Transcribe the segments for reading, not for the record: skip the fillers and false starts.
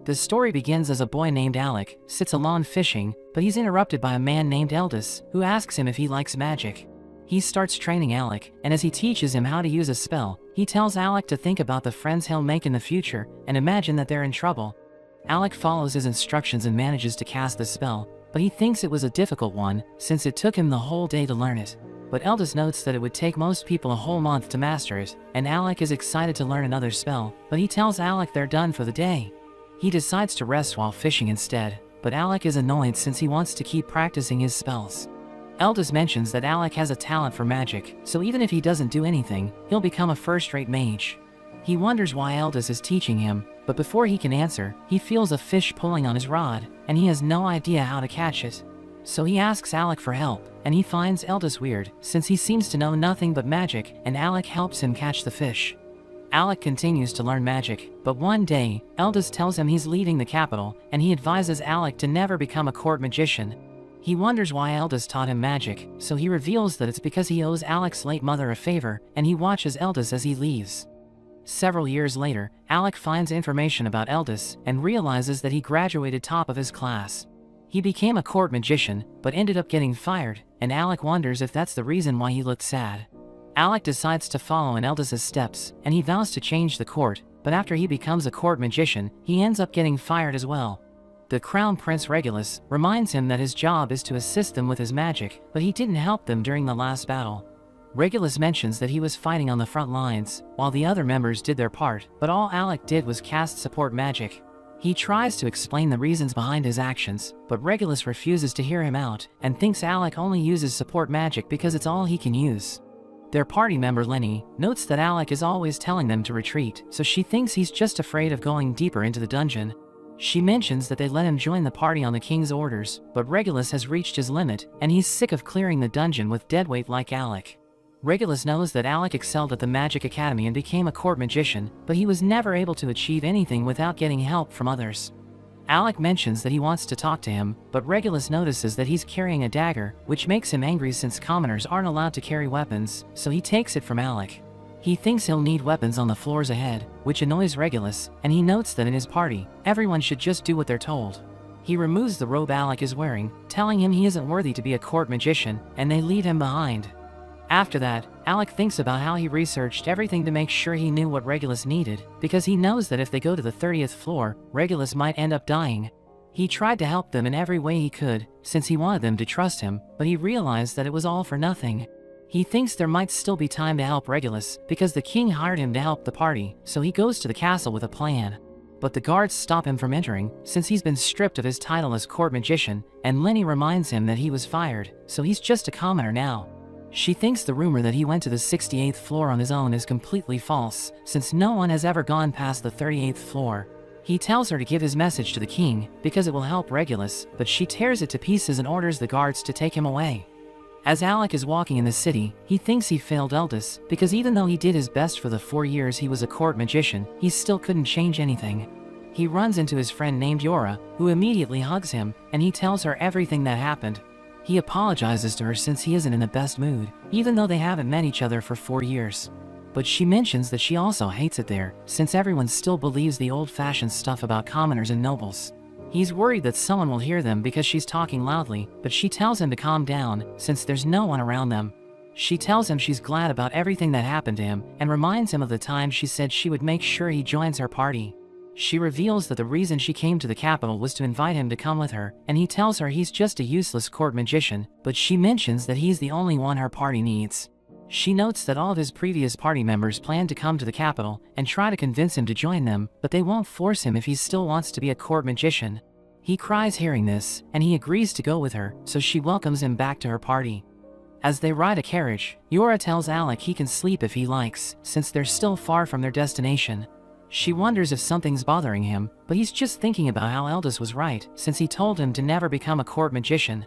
The story begins as a boy named Alec sits alone fishing, but he's interrupted by a man named Eldus, who asks him if he likes magic. He starts training Alec, and as he teaches him how to use a spell, he tells Alec to think about the friends he'll make in the future and imagine that they're in trouble. Alec follows his instructions and manages to cast the spell, but he thinks it was a difficult one since it took him the whole day to learn it. But Eldus notes that it would take most people a whole month to master it, and Alec is excited to learn another spell, but he tells Alec they're done for the day. He decides to rest while fishing instead, but Alec is annoyed since he wants to keep practicing his spells. Eldus mentions that Alec has a talent for magic, so even if he doesn't do anything, he'll become a first-rate mage. He wonders why Eldus is teaching him, but before he can answer, he feels a fish pulling on his rod, and he has no idea how to catch it. So he asks Alec for help, and he finds Eldus weird, since he seems to know nothing but magic, and Alec helps him catch the fish. Alec continues to learn magic, but one day, Eldus tells him he's leaving the capital, and he advises Alec to never become a court magician. He wonders why Eldus taught him magic, so he reveals that it's because he owes Alec's late mother a favor, and he watches Eldus as he leaves. Several years later, Alec finds information about Eldus and realizes that he graduated top of his class. He became a court magician, but ended up getting fired, and Alec wonders if that's the reason why he looked sad. Alec decides to follow in Eldus's steps, and he vows to change the court, but after he becomes a court magician, he ends up getting fired as well. The Crown Prince Regulus reminds him that his job is to assist them with his magic, but he didn't help them during the last battle. Regulus mentions that he was fighting on the front lines, while the other members did their part, but all Alec did was cast support magic. He tries to explain the reasons behind his actions, but Regulus refuses to hear him out, and thinks Alec only uses support magic because it's all he can use. Their party member Lenny notes that Alec is always telling them to retreat, so she thinks he's just afraid of going deeper into the dungeon. She mentions that they let him join the party on the king's orders, but Regulus has reached his limit, and he's sick of clearing the dungeon with deadweight like Alec. Regulus knows that Alec excelled at the Magic Academy and became a court magician, but he was never able to achieve anything without getting help from others. Alec mentions that he wants to talk to him, but Regulus notices that he's carrying a dagger, which makes him angry since commoners aren't allowed to carry weapons, so he takes it from Alec. He thinks he'll need weapons on the floors ahead, which annoys Regulus, and he notes that in his party, everyone should just do what they're told. He removes the robe Alec is wearing, telling him he isn't worthy to be a court magician, and they leave him behind. After that, Alec thinks about how he researched everything to make sure he knew what Regulus needed, because he knows that if they go to the 30th floor, Regulus might end up dying. He tried to help them in every way he could, since he wanted them to trust him, but he realized that it was all for nothing. He thinks there might still be time to help Regulus, because the king hired him to help the party, so he goes to the castle with a plan. But the guards stop him from entering, since he's been stripped of his title as court magician, and Lenny reminds him that he was fired, so he's just a commoner now. She thinks the rumor that he went to the 68th floor on his own is completely false, since no one has ever gone past the 38th floor. He tells her to give his message to the king, because it will help Regulus, but she tears it to pieces and orders the guards to take him away. As Alec is walking in the city, he thinks he failed Eldus, because even though he did his best for the 4 years he was a court magician, he still couldn't change anything. He runs into his friend named Yora, who immediately hugs him, and he tells her everything that happened. He apologizes to her since he isn't in the best mood, even though they haven't met each other for 4 years. But she mentions that she also hates it there, since everyone still believes the old-fashioned stuff about commoners and nobles. He's worried that someone will hear them because she's talking loudly, but she tells him to calm down, since there's no one around them. She tells him she's glad about everything that happened to him, and reminds him of the time she said she would make sure he joins her party. She reveals that the reason she came to the capital was to invite him to come with her, and he tells her he's just a useless court magician, but she mentions that he's the only one her party needs. She notes that all of his previous party members plan to come to the capital and try to convince him to join them, but they won't force him if he still wants to be a court magician. He cries hearing this, and he agrees to go with her, so she welcomes him back to her party. As they ride a carriage, Yora tells Alec he can sleep if he likes, since they're still far from their destination. She wonders if something's bothering him, but he's just thinking about how Eldus was right, since he told him to never become a court magician.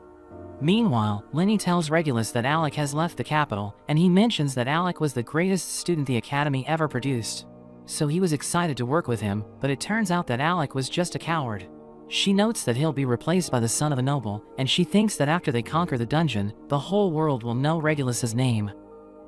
Meanwhile, Lenny tells Regulus that Alec has left the capital, and he mentions that Alec was the greatest student the Academy ever produced. So he was excited to work with him, but it turns out that Alec was just a coward. She notes that he'll be replaced by the son of a noble, and she thinks that after they conquer the dungeon, the whole world will know Regulus's name.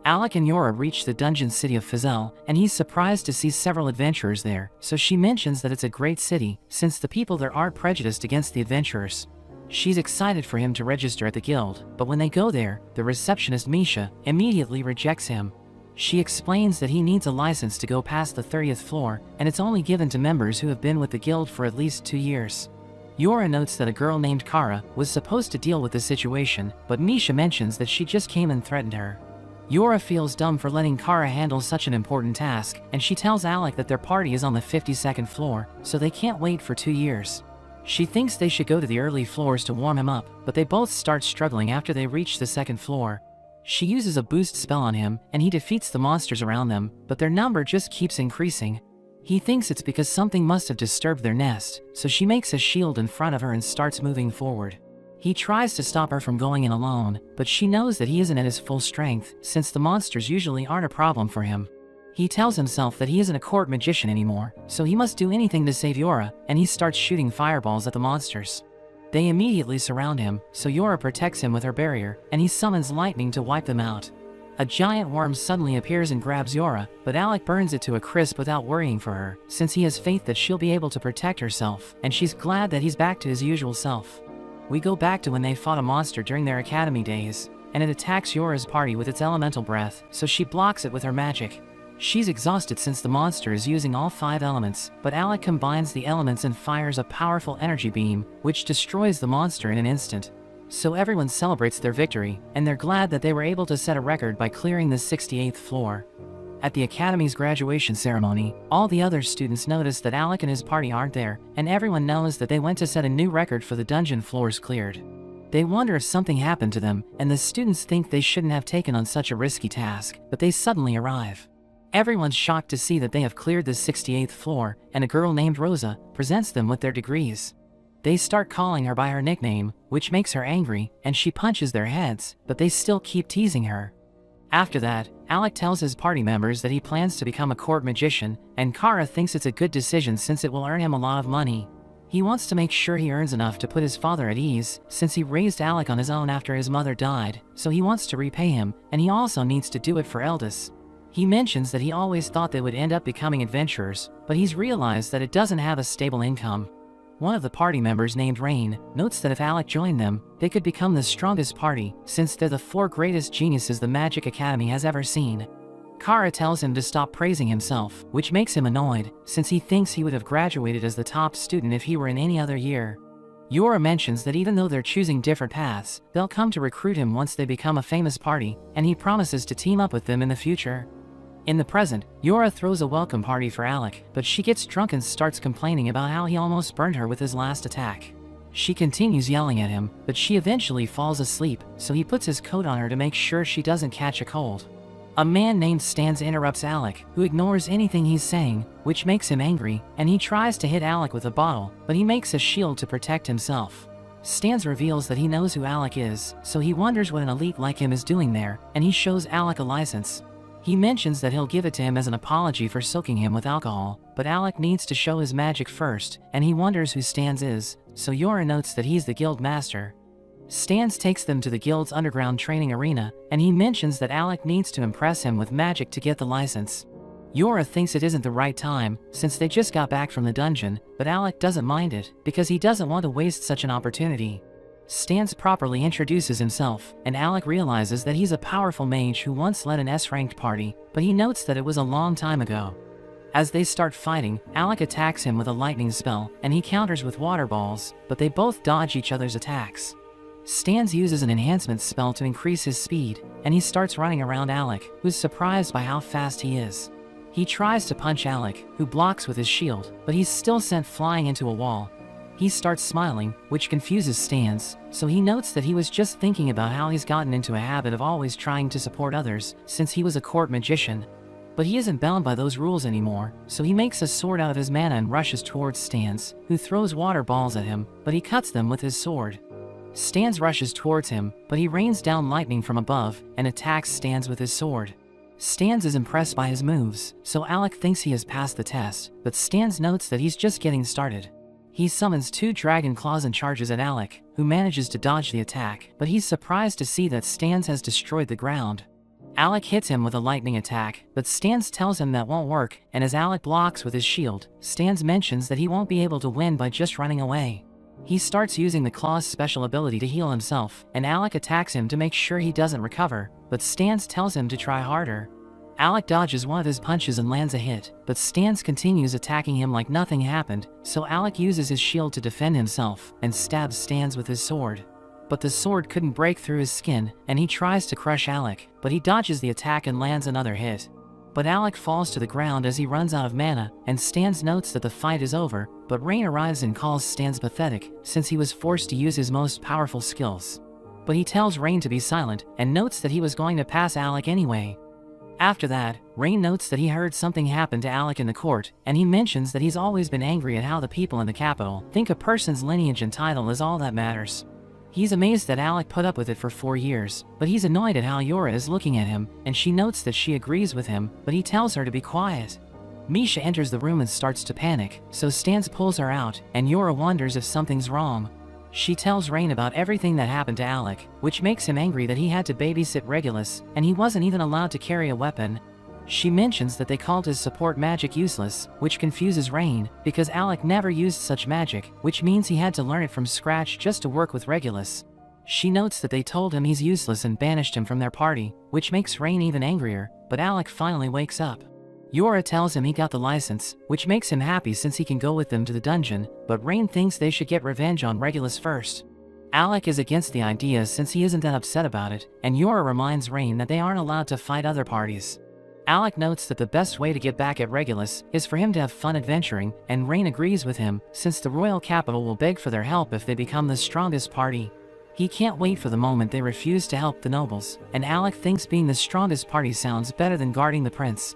Alec and Yora reach the dungeon city of Fizel, and he's surprised to see several adventurers there, so she mentions that it's a great city, since the people there aren't prejudiced against the adventurers. She's excited for him to register at the guild, but when they go there, the receptionist Misha immediately rejects him. She explains that he needs a license to go past the 30th floor, and it's only given to members who have been with the guild for at least 2 years. Yora notes that a girl named Kara was supposed to deal with the situation, but Misha mentions that she just came and threatened her. Yora feels dumb for letting Kara handle such an important task, and she tells Alec that their party is on the 52nd floor, so they can't wait for 2 years. She thinks they should go to the early floors to warm him up, but they both start struggling after they reach the 2nd floor. She uses a boost spell on him, and he defeats the monsters around them, but their number just keeps increasing. He thinks it's because something must have disturbed their nest, so she makes a shield in front of her and starts moving forward. He tries to stop her from going in alone, but she knows that he isn't at his full strength, since the monsters usually aren't a problem for him. He tells himself that he isn't a court magician anymore, so he must do anything to save Yora, and he starts shooting fireballs at the monsters. They immediately surround him, so Yora protects him with her barrier, and he summons lightning to wipe them out. A giant worm suddenly appears and grabs Yora, but Alec burns it to a crisp without worrying for her, since he has faith that she'll be able to protect herself, and she's glad that he's back to his usual self. We go back to when they fought a monster during their academy days, and it attacks Yora's party with its elemental breath, so she blocks it with her magic. She's exhausted since the monster is using all 5 elements, but Alec combines the elements and fires a powerful energy beam, which destroys the monster in an instant. So everyone celebrates their victory, and they're glad that they were able to set a record by clearing the 68th floor. At the Academy's graduation ceremony, all the other students notice that Alec and his party aren't there, and everyone knows that they went to set a new record for the dungeon floors cleared. They wonder if something happened to them, and the students think they shouldn't have taken on such a risky task, but they suddenly arrive. Everyone's shocked to see that they have cleared the 68th floor, and a girl named Rosa presents them with their degrees. They start calling her by her nickname, which makes her angry, and she punches their heads, but they still keep teasing her. After that, Alec tells his party members that he plans to become a court magician, and Kara thinks it's a good decision since it will earn him a lot of money. He wants to make sure he earns enough to put his father at ease, since he raised Alec on his own after his mother died, so he wants to repay him, and he also needs to do it for Eldis. He mentions that he always thought they would end up becoming adventurers, but he's realized that it doesn't have a stable income. One of the party members named Rain notes that if Alec joined them, they could become the strongest party, since they're the 4 greatest geniuses the Magic Academy has ever seen. Kara tells him to stop praising himself, which makes him annoyed, since he thinks he would have graduated as the top student if he were in any other year. Yora mentions that even though they're choosing different paths, they'll come to recruit him once they become a famous party, and he promises to team up with them in the future. In the present, Yora throws a welcome party for Alec, but she gets drunk and starts complaining about how he almost burned her with his last attack. She continues yelling at him, but she eventually falls asleep, so he puts his coat on her to make sure she doesn't catch a cold. A man named Stans interrupts Alec, who ignores anything he's saying, which makes him angry, and he tries to hit Alec with a bottle, but he makes a shield to protect himself. Stans reveals that he knows who Alec is, so he wonders what an elite like him is doing there, and he shows Alec a license. He mentions that he'll give it to him as an apology for soaking him with alcohol, but Alec needs to show his magic first, and he wonders who Stans is, so Yora notes that he's the guild master. Stans takes them to the guild's underground training arena, and he mentions that Alec needs to impress him with magic to get the license. Yora thinks it isn't the right time, since they just got back from the dungeon, but Alec doesn't mind it, because he doesn't want to waste such an opportunity. Stans properly introduces himself, and Alec realizes that he's a powerful mage who once led an S-ranked party, but he notes that it was a long time ago. As they start fighting, Alec attacks him with a lightning spell, and he counters with water balls, but they both dodge each other's attacks. Stans uses an enhancement spell to increase his speed, and he starts running around Alec, who's surprised by how fast he is. He tries to punch Alec, who blocks with his shield, but he's still sent flying into a wall. He starts smiling, which confuses Stans, so he notes that he was just thinking about how he's gotten into a habit of always trying to support others, since he was a court magician. But he isn't bound by those rules anymore, so he makes a sword out of his mana and rushes towards Stans, who throws water balls at him, but he cuts them with his sword. Stans rushes towards him, but he rains down lightning from above, and attacks Stans with his sword. Stans is impressed by his moves, so Alec thinks he has passed the test, but Stans notes that he's just getting started. He summons 2 dragon claws and charges at Alec, who manages to dodge the attack, but he's surprised to see that Stans has destroyed the ground. Alec hits him with a lightning attack, but Stans tells him that won't work, and as Alec blocks with his shield, Stans mentions that he won't be able to win by just running away. He starts using the Claw's special ability to heal himself, and Alec attacks him to make sure he doesn't recover, but Stans tells him to try harder. Alec dodges one of his punches and lands a hit, but Stans continues attacking him like nothing happened, so Alec uses his shield to defend himself, and stabs Stans with his sword. But the sword couldn't break through his skin, and he tries to crush Alec, but he dodges the attack and lands another hit. But Alec falls to the ground as he runs out of mana, and Stans notes that the fight is over, but Rain arrives and calls Stans pathetic, since he was forced to use his most powerful skills. But he tells Rain to be silent, and notes that he was going to pass Alec anyway. After that, Rain notes that he heard something happen to Alec in the court, and he mentions that he's always been angry at how the people in the capital think a person's lineage and title is all that matters. He's amazed that Alec put up with it for 4 years, but he's annoyed at how Yora is looking at him, and she notes that she agrees with him, but he tells her to be quiet. Misha enters the room and starts to panic, so Stans pulls her out, and Yora wonders if something's wrong. She tells Rain about everything that happened to Alec, which makes him angry that he had to babysit Regulus, and he wasn't even allowed to carry a weapon. She mentions that they called his support magic useless, which confuses Rain, because Alec never used such magic, which means he had to learn it from scratch just to work with Regulus. She notes that they told him he's useless and banished him from their party, which makes Rain even angrier, but Alec finally wakes up. Yora tells him he got the license, which makes him happy since he can go with them to the dungeon, but Rain thinks they should get revenge on Regulus first. Alec is against the idea since he isn't that upset about it, and Yora reminds Rain that they aren't allowed to fight other parties. Alec notes that the best way to get back at Regulus is for him to have fun adventuring, and Rain agrees with him, since the royal capital will beg for their help if they become the strongest party. He can't wait for the moment they refuse to help the nobles, and Alec thinks being the strongest party sounds better than guarding the prince.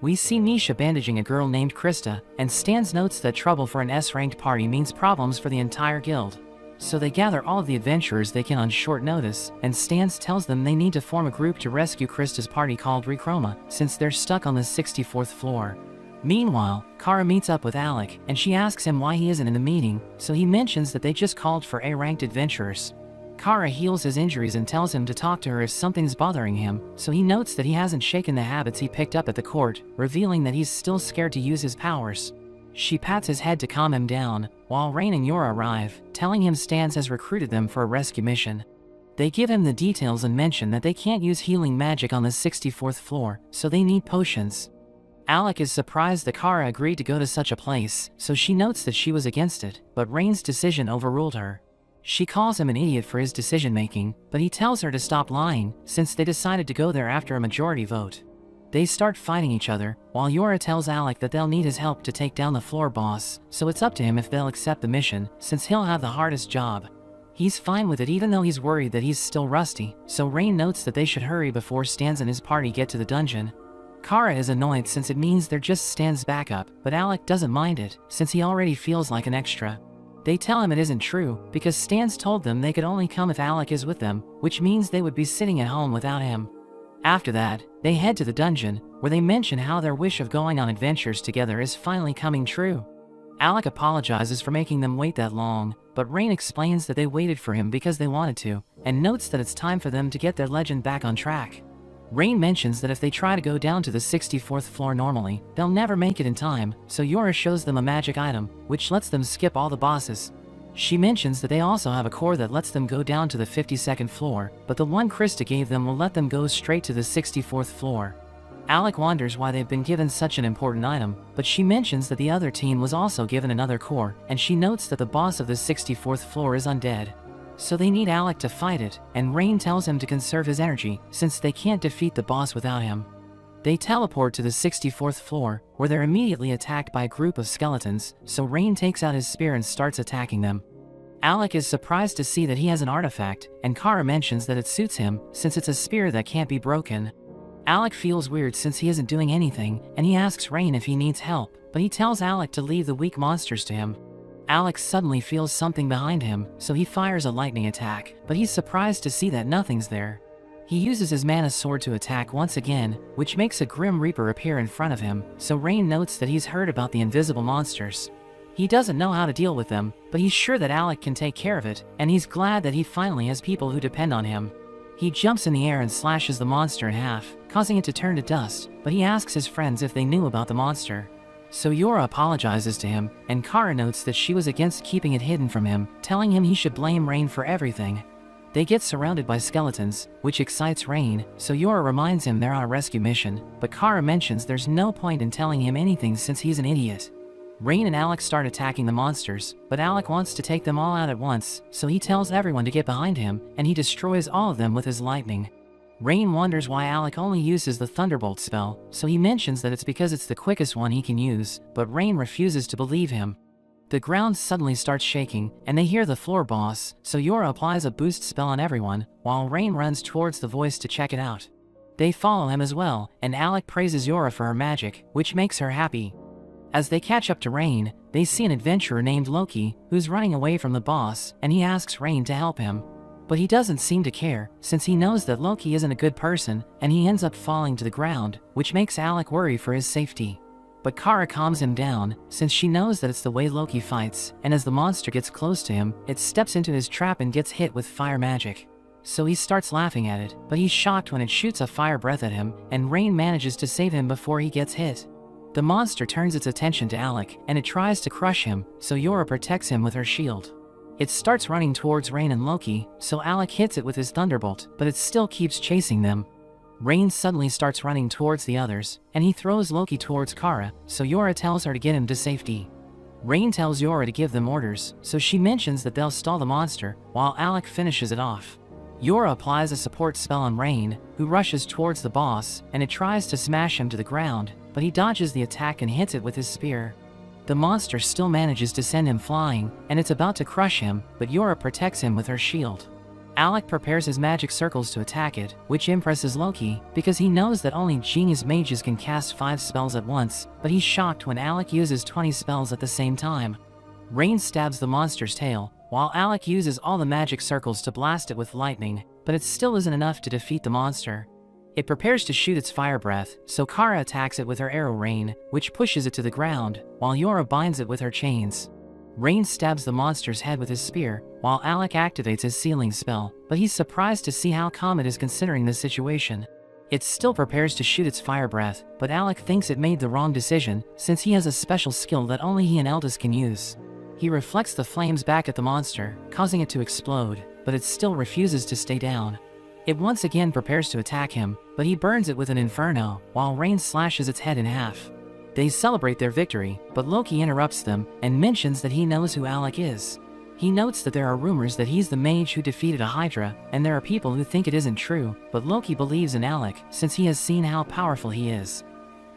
We see Misha bandaging a girl named Krista, and Stans notes that trouble for an S-ranked party means problems for the entire guild. So they gather all of the adventurers they can on short notice, and Stans tells them they need to form a group to rescue Krista's party called Rechroma, since they're stuck on the 64th floor. Meanwhile, Kara meets up with Alec, and she asks him why he isn't in the meeting, so he mentions that they just called for A-ranked adventurers. Kara heals his injuries and tells him to talk to her if something's bothering him, so he notes that he hasn't shaken the habits he picked up at the court, revealing that he's still scared to use his powers. She pats his head to calm him down, while Rain and Yora arrive, telling him Stans has recruited them for a rescue mission. They give him the details and mention that they can't use healing magic on the 64th floor, so they need potions. Alec is surprised that Kara agreed to go to such a place, so she notes that she was against it, but Rain's decision overruled her. She calls him an idiot for his decision-making, but he tells her to stop lying, since they decided to go there after a majority vote. They start fighting each other, while Yora tells Alec that they'll need his help to take down the floor boss, so it's up to him if they'll accept the mission, since he'll have the hardest job. He's fine with it even though he's worried that he's still rusty, so Rain notes that they should hurry before Stans and his party get to the dungeon. Kara is annoyed since it means they're just Stan's backup, but Alec doesn't mind it, since he already feels like an extra. They tell him it isn't true, because Stans told them they could only come if Alec is with them, which means they would be sitting at home without him. After that, they head to the dungeon, where they mention how their wish of going on adventures together is finally coming true. Alec apologizes for making them wait that long, but Rain explains that they waited for him because they wanted to, and notes that it's time for them to get their legend back on track. Rain mentions that if they try to go down to the 64th floor normally, they'll never make it in time, so Yora shows them a magic item, which lets them skip all the bosses. She mentions that they also have a core that lets them go down to the 52nd floor, but the one Krista gave them will let them go straight to the 64th floor. Alec wonders why they've been given such an important item, but she mentions that the other team was also given another core, and she notes that the boss of the 64th floor is undead. So they need Alec to fight it, and Rain tells him to conserve his energy, since they can't defeat the boss without him. They teleport to the 64th floor, where they're immediately attacked by a group of skeletons, so Rain takes out his spear and starts attacking them. Alec is surprised to see that he has an artifact, and Kara mentions that it suits him, since it's a spear that can't be broken. Alec feels weird since he isn't doing anything, and he asks Rain if he needs help, but he tells Alec to leave the weak monsters to him. Alec suddenly feels something behind him, so he fires a lightning attack, but he's surprised to see that nothing's there. He uses his mana sword to attack once again, which makes a Grim Reaper appear in front of him, so Rain notes that he's heard about the invisible monsters. He doesn't know how to deal with them, but he's sure that Alec can take care of it, and he's glad that he finally has people who depend on him. He jumps in the air and slashes the monster in half, causing it to turn to dust, but he asks his friends if they knew about the monster. So Yora apologizes to him, and Kara notes that she was against keeping it hidden from him, telling him he should blame Rain for everything. They get surrounded by skeletons, which excites Rain, so Yora reminds him they're on a rescue mission, but Kara mentions there's no point in telling him anything since he's an idiot. Rain and Alec start attacking the monsters, but Alec wants to take them all out at once, so he tells everyone to get behind him, and he destroys all of them with his lightning. Rain wonders why Alec only uses the Thunderbolt spell, so he mentions that it's because it's the quickest one he can use, but Rain refuses to believe him. The ground suddenly starts shaking, and they hear the floor boss, so Yora applies a boost spell on everyone, while Rain runs towards the voice to check it out. They follow him as well, and Alec praises Yora for her magic, which makes her happy. As they catch up to Rain, they see an adventurer named Loki, who's running away from the boss, and he asks Rain to help him. But he doesn't seem to care, since he knows that Loki isn't a good person, and he ends up falling to the ground, which makes Alec worry for his safety. But Kara calms him down, since she knows that it's the way Loki fights, and as the monster gets close to him, it steps into his trap and gets hit with fire magic. So he starts laughing at it, but he's shocked when it shoots a fire breath at him, and Rain manages to save him before he gets hit. The monster turns its attention to Alec, and it tries to crush him, so Yora protects him with her shield. It starts running towards Rain and Loki, so Alec hits it with his Thunderbolt, but it still keeps chasing them. Rain suddenly starts running towards the others, and he throws Loki towards Kara, so Yora tells her to get him to safety. Rain tells Yora to give them orders, so she mentions that they'll stall the monster, while Alec finishes it off. Yora applies a support spell on Rain, who rushes towards the boss, and it tries to smash him to the ground, but he dodges the attack and hits it with his spear. The monster still manages to send him flying, and it's about to crush him, but Yora protects him with her shield. Alec prepares his magic circles to attack it, which impresses Loki, because he knows that only genius mages can cast 5 spells at once, but he's shocked when Alec uses 20 spells at the same time. Rain stabs the monster's tail, while Alec uses all the magic circles to blast it with lightning, but it still isn't enough to defeat the monster. It prepares to shoot its fire breath, so Kara attacks it with her arrow Rain, which pushes it to the ground, while Yora binds it with her chains. Rain stabs the monster's head with his spear, while Alec activates his sealing spell, but he's surprised to see how calm it is considering the situation. It still prepares to shoot its fire breath, but Alec thinks it made the wrong decision, since he has a special skill that only he and Eldis can use. He reflects the flames back at the monster, causing it to explode, but it still refuses to stay down. It once again prepares to attack him, but he burns it with an inferno, while Rain slashes its head in half. They celebrate their victory, but Loki interrupts them, and mentions that he knows who Alec is. He notes that there are rumors that he's the mage who defeated a Hydra, and there are people who think it isn't true, but Loki believes in Alec, since he has seen how powerful he is.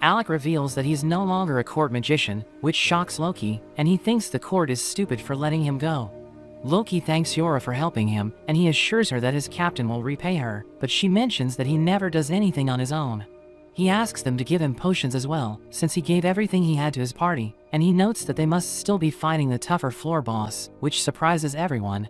Alec reveals that he's no longer a court magician, which shocks Loki, and he thinks the court is stupid for letting him go. Loki thanks Yora for helping him, and he assures her that his captain will repay her, but she mentions that he never does anything on his own. He asks them to give him potions as well, since he gave everything he had to his party, and he notes that they must still be fighting the tougher floor boss, which surprises everyone.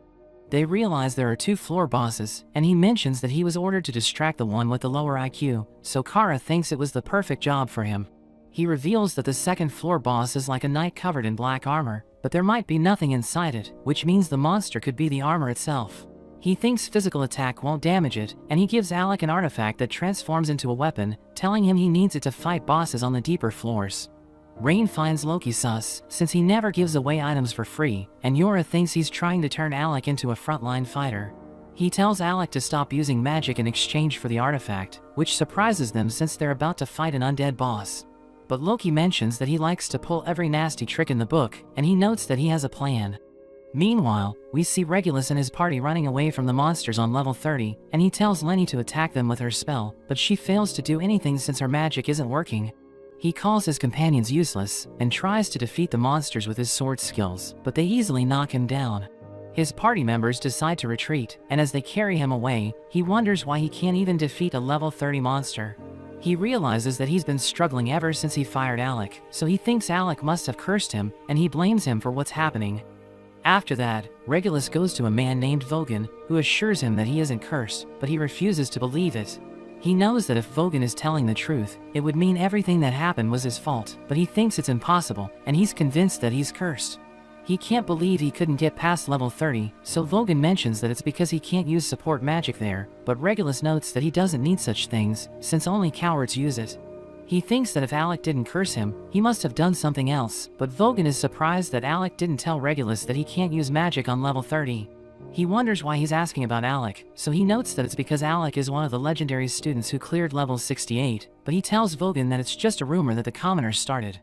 They realize there are 2 floor bosses, and he mentions that he was ordered to distract the one with the lower IQ, so Kara thinks it was the perfect job for him. He reveals that the second floor boss is like a knight covered in black armor, but there might be nothing inside it, which means the monster could be the armor itself. He thinks physical attack won't damage it, and he gives Alec an artifact that transforms into a weapon, telling him he needs it to fight bosses on the deeper floors. Rain finds Loki sus, since he never gives away items for free, and Yora thinks he's trying to turn Alec into a frontline fighter. He tells Alec to stop using magic in exchange for the artifact, which surprises them since they're about to fight an undead boss. But Loki mentions that he likes to pull every nasty trick in the book, and he notes that he has a plan. Meanwhile, we see Regulus and his party running away from the monsters on level 30, and he tells Lenny to attack them with her spell, but she fails to do anything since her magic isn't working. He calls his companions useless, and tries to defeat the monsters with his sword skills, but they easily knock him down. His party members decide to retreat, and as they carry him away, he wonders why he can't even defeat a level 30 monster. He realizes that he's been struggling ever since he fired Alec, so he thinks Alec must have cursed him, and he blames him for what's happening. After that, Regulus goes to a man named Vogan, who assures him that he isn't cursed, but he refuses to believe it. He knows that if Vogan is telling the truth, it would mean everything that happened was his fault, but he thinks it's impossible, and he's convinced that he's cursed. He can't believe he couldn't get past level 30, so Vogan mentions that it's because he can't use support magic there, but Regulus notes that he doesn't need such things, since only cowards use it. He thinks that if Alec didn't curse him, he must have done something else, but Vogan is surprised that Alec didn't tell Regulus that he can't use magic on level 30. He wonders why he's asking about Alec, so he notes that it's because Alec is one of the legendary students who cleared level 68, but he tells Vogan that it's just a rumor that the commoners started.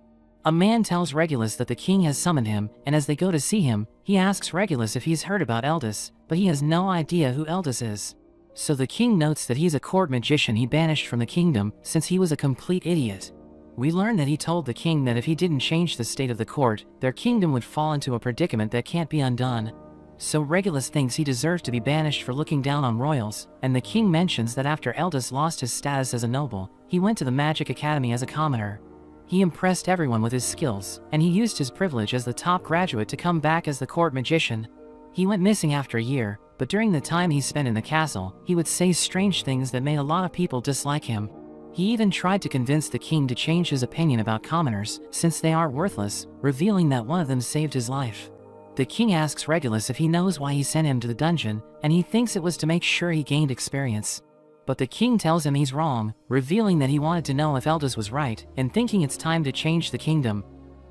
A man tells Regulus that the king has summoned him, and as they go to see him, he asks Regulus if he's heard about Eldis, but he has no idea who Eldis is. So the king notes that he's a court magician he banished from the kingdom since he was a complete idiot. We learn that he told the king that if he didn't change the state of the court, their kingdom would fall into a predicament that can't be undone. So Regulus thinks he deserves to be banished for looking down on royals, and the king mentions that after Eldis lost his status as a noble, he went to the Magic Academy as a commoner. He impressed everyone with his skills, and he used his privilege as the top graduate to come back as the court magician. He went missing after a year, but during the time he spent in the castle, he would say strange things that made a lot of people dislike him. He even tried to convince the king to change his opinion about commoners, since they are worthless, revealing that one of them saved his life. The king asks Regulus if he knows why he sent him to the dungeon, and he thinks it was to make sure he gained experience. But the king tells him he's wrong, revealing that he wanted to know if Eldis was right, and thinking it's time to change the kingdom.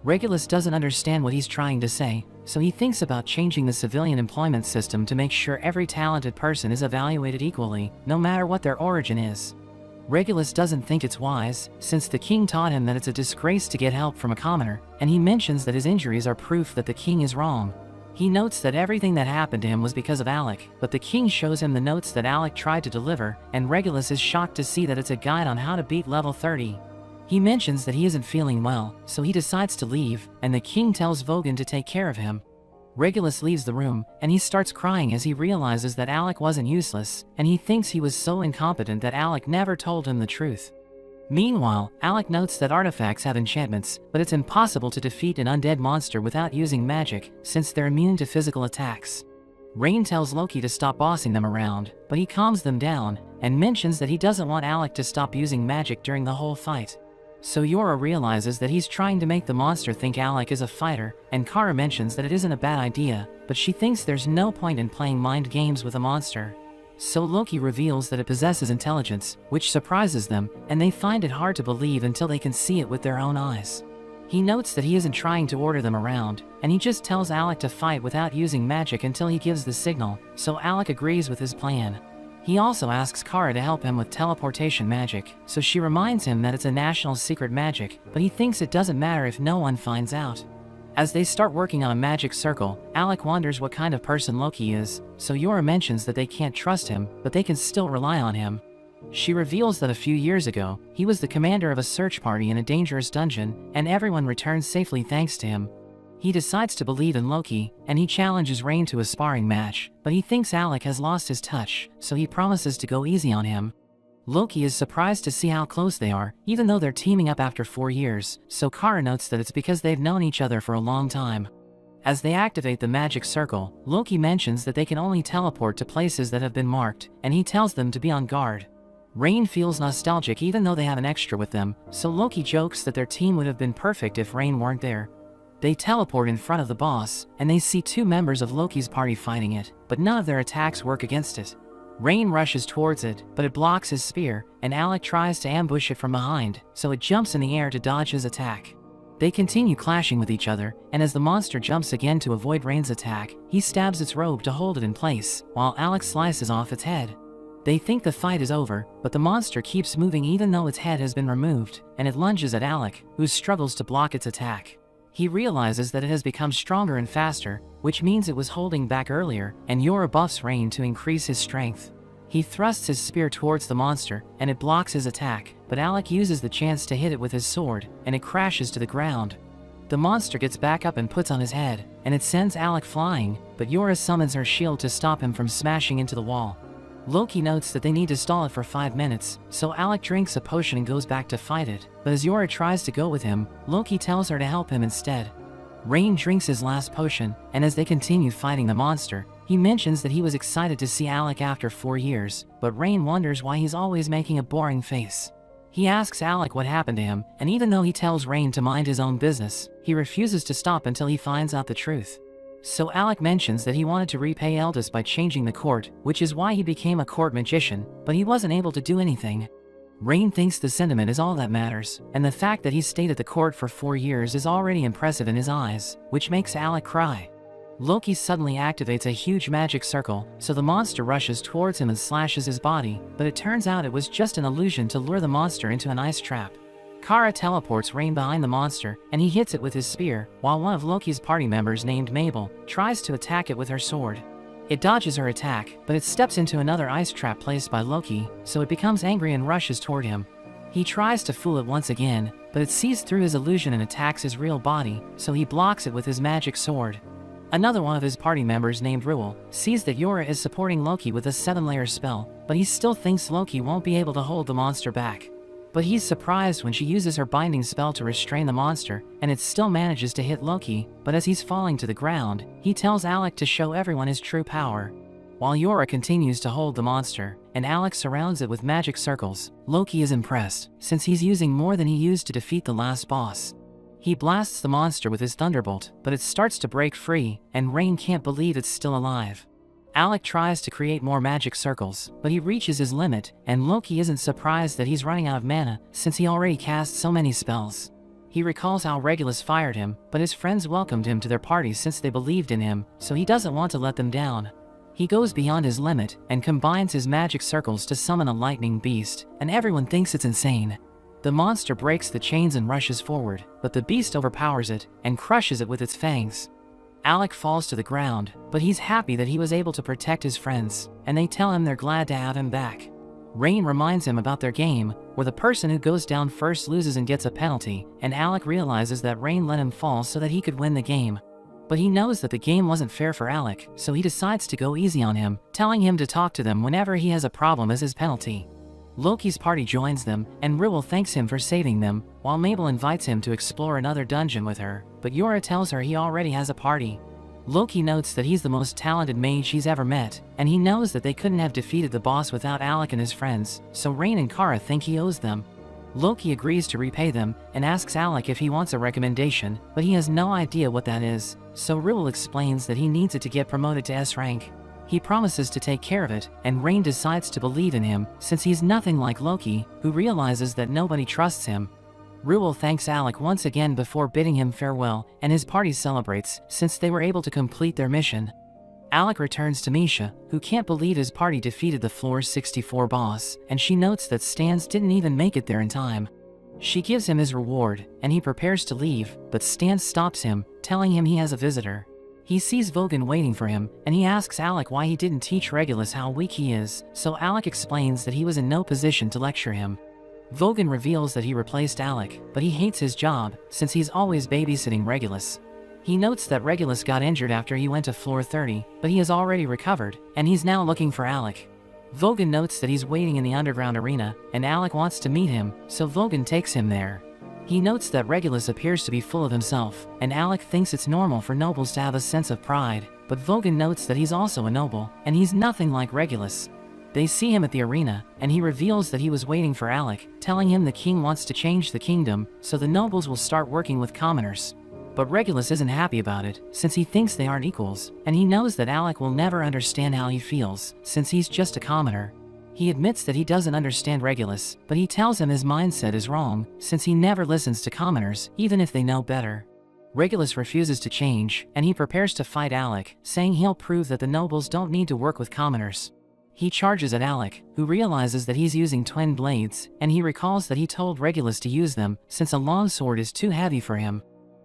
Regulus doesn't understand what he's trying to say, so he thinks about changing the civilian employment system to make sure every talented person is evaluated equally, no matter what their origin is. Regulus doesn't think it's wise, since the king taught him that it's a disgrace to get help from a commoner, and he mentions that his injuries are proof that the king is wrong. He notes that everything that happened to him was because of Alec, but the king shows him the notes that Alec tried to deliver, and Regulus is shocked to see that it's a guide on how to beat level 30. He mentions that he isn't feeling well, so he decides to leave, and the king tells Vogan to take care of him. Regulus leaves the room, and he starts crying as he realizes that Alec wasn't useless, and he thinks he was so incompetent that Alec never told him the truth. Meanwhile, Alec notes that artifacts have enchantments, but it's impossible to defeat an undead monster without using magic, since they're immune to physical attacks. Rain tells Loki to stop bossing them around, but he calms them down, and mentions that he doesn't want Alec to stop using magic during the whole fight. So Yora realizes that he's trying to make the monster think Alec is a fighter, and Kara mentions that it isn't a bad idea, but she thinks there's no point in playing mind games with a monster. So Loki reveals that it possesses intelligence, which surprises them, and they find it hard to believe until they can see it with their own eyes. He notes that he isn't trying to order them around, and he just tells Alec to fight without using magic until he gives the signal, so Alec agrees with his plan. He also asks Kara to help him with teleportation magic, so she reminds him that it's a national secret magic, but he thinks it doesn't matter if no one finds out. As they start working on a magic circle, Alec wonders what kind of person Loki is, so Yora mentions that they can't trust him, but they can still rely on him. She reveals that a few years ago, he was the commander of a search party in a dangerous dungeon, and everyone returns safely thanks to him. He decides to believe in Loki, and he challenges Rain to a sparring match, but he thinks Alec has lost his touch, so he promises to go easy on him. Loki is surprised to see how close they are, even though they're teaming up after 4 years, so Kara notes that it's because they've known each other for a long time. As they activate the magic circle, Loki mentions that they can only teleport to places that have been marked, and he tells them to be on guard. Rain feels nostalgic even though they have an extra with them, so Loki jokes that their team would have been perfect if Rain weren't there. They teleport in front of the boss, and they see 2 members of Loki's party fighting it, but none of their attacks work against it. Rain rushes towards it, but it blocks his spear, and Alec tries to ambush it from behind, so it jumps in the air to dodge his attack. They continue clashing with each other, and as the monster jumps again to avoid Rain's attack, he stabs its robe to hold it in place, while Alec slices off its head. They think the fight is over, but the monster keeps moving even though its head has been removed, and it lunges at Alec, who struggles to block its attack. He realizes that it has become stronger and faster, which means it was holding back earlier, and Yora buffs Rain to increase his strength. He thrusts his spear towards the monster, and it blocks his attack, but Alec uses the chance to hit it with his sword, and it crashes to the ground. The monster gets back up and puts on his head, and it sends Alec flying, but Yora summons her shield to stop him from smashing into the wall. Loki notes that they need to stall it for 5 minutes, so Alec drinks a potion and goes back to fight it, but as Yora tries to go with him, Loki tells her to help him instead. Rain drinks his last potion, and as they continue fighting the monster, he mentions that he was excited to see Alec after 4 years, but Rain wonders why he's always making a boring face. He asks Alec what happened to him, and even though he tells Rain to mind his own business, he refuses to stop until he finds out the truth. So Alec mentions that he wanted to repay Eldest by changing the court, which is why he became a court magician, but he wasn't able to do anything. Rain thinks the sentiment is all that matters, and the fact that he stayed at the court for 4 years is already impressive in his eyes, which makes Alec cry. Loki suddenly activates a huge magic circle, so the monster rushes towards him and slashes his body, but it turns out it was just an illusion to lure the monster into an ice trap. Kara teleports Rain behind the monster, and he hits it with his spear, while one of Loki's party members named Mabel tries to attack it with her sword. It dodges her attack, but it steps into another ice trap placed by Loki, so it becomes angry and rushes toward him. He tries to fool it once again, but it sees through his illusion and attacks his real body, so he blocks it with his magic sword. Another one of his party members named Ruel sees that Yora is supporting Loki with a 7-layer spell, but he still thinks Loki won't be able to hold the monster back. But he's surprised when she uses her binding spell to restrain the monster, and it still manages to hit Loki, but as he's falling to the ground, he tells Alec to show everyone his true power. While Yora continues to hold the monster, and Alec surrounds it with magic circles, Loki is impressed, since he's using more than he used to defeat the last boss. He blasts the monster with his thunderbolt, but it starts to break free, and Rain can't believe it's still alive. Alec tries to create more magic circles, but he reaches his limit, and Loki isn't surprised that he's running out of mana, since he already cast so many spells. He recalls how Regulus fired him, but his friends welcomed him to their party since they believed in him, so he doesn't want to let them down. He goes beyond his limit, and combines his magic circles to summon a lightning beast, and everyone thinks it's insane. The monster breaks the chains and rushes forward, but the beast overpowers it, and crushes it with its fangs. Alec falls to the ground, but he's happy that he was able to protect his friends, and they tell him they're glad to have him back. Rain reminds him about their game, where the person who goes down first loses and gets a penalty, and Alec realizes that Rain let him fall so that he could win the game. But he knows that the game wasn't fair for Alec, so he decides to go easy on him, telling him to talk to them whenever he has a problem as his penalty. Loki's party joins them, and Ruel thanks him for saving them, while Mabel invites him to explore another dungeon with her, but Yora tells her he already has a party. Loki notes that he's the most talented mage he's ever met, and he knows that they couldn't have defeated the boss without Alec and his friends, so Rain and Kara think he owes them. Loki agrees to repay them, and asks Alec if he wants a recommendation, but he has no idea what that is, so Ruel explains that he needs it to get promoted to S rank. He promises to take care of it, and Rain decides to believe in him, since he's nothing like Loki, who realizes that nobody trusts him. Ruel thanks Alec once again before bidding him farewell, and his party celebrates, since they were able to complete their mission. Alec returns to Misha, who can't believe his party defeated the Floor 64 boss, and she notes that Stans didn't even make it there in time. She gives him his reward, and he prepares to leave, but Stans stops him, telling him he has a visitor. He sees Vogan waiting for him, and he asks Alec why he didn't teach Regulus how weak he is, so Alec explains that he was in no position to lecture him. Vogan reveals that he replaced Alec, but he hates his job, since he's always babysitting Regulus. He notes that Regulus got injured after he went to floor 30, but he has already recovered, and he's now looking for Alec. Vogan notes that he's waiting in the underground arena, and Alec wants to meet him, so Vogan takes him there. He notes that Regulus appears to be full of himself, and Alec thinks it's normal for nobles to have a sense of pride, but Vogan notes that he's also a noble, and he's nothing like Regulus. They see him at the arena, and he reveals that he was waiting for Alec, telling him the king wants to change the kingdom, so the nobles will start working with commoners. But Regulus isn't happy about it, since he thinks they aren't equals, and he knows that Alec will never understand how he feels, since he's just a commoner. He admits that he doesn't understand Regulus, but he tells him his mindset is wrong, since he never listens to commoners, even if they know better. Regulus refuses to change, and he prepares to fight Alec, saying he'll prove that the nobles don't need to work with commoners. He charges at Alec, who realizes that he's using twin blades, and he recalls that he told Regulus to use them, since a longsword is too heavy for him.